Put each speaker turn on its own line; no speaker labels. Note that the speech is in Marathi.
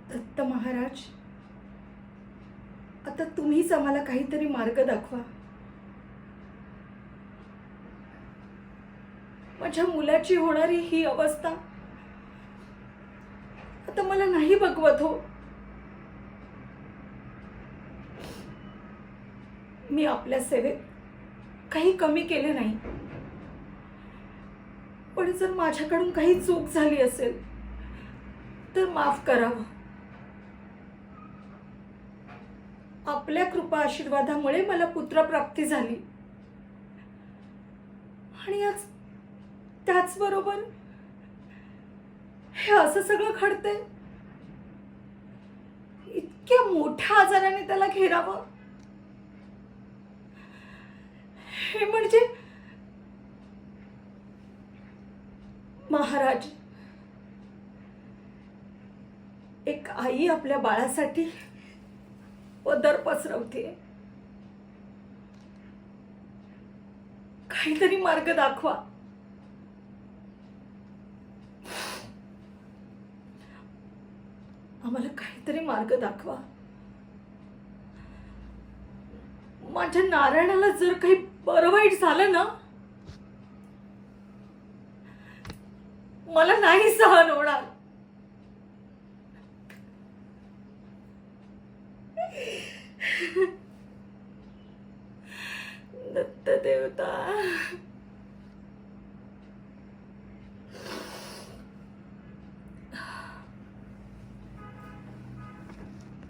दत्त महाराज, आता तुम्हीच आम्हाला काहीतरी मार्ग दाखवा. माझ्या मुलाची होणारी ही अवस्था आता मला नाही बघवत हो. मी आपल्या सेवेत काही कमी केले नाही, पण जर माझ्याकडून काही चूक झाली असेल तर माफ करावं. आपल्या कृपा आशीर्वादामुळे मला पुत्रप्राप्ती झाली आणि आज त्याचबरोबर हे असं सगळं घडतंय. इतक्या मोठ्या आजाराने त्याला घेरावं, हे म्हणजे महाराज, एक आई आपल्या बाळासाठी पदर पसरवते. काहीतरी मार्ग दाखवा. आम्हाला काहीतरी मार्ग दाखवा. माझ्या नारायणाला जर काही बरं वाईट झालं ना, मला नाही सहन होणार. दत्त देवता,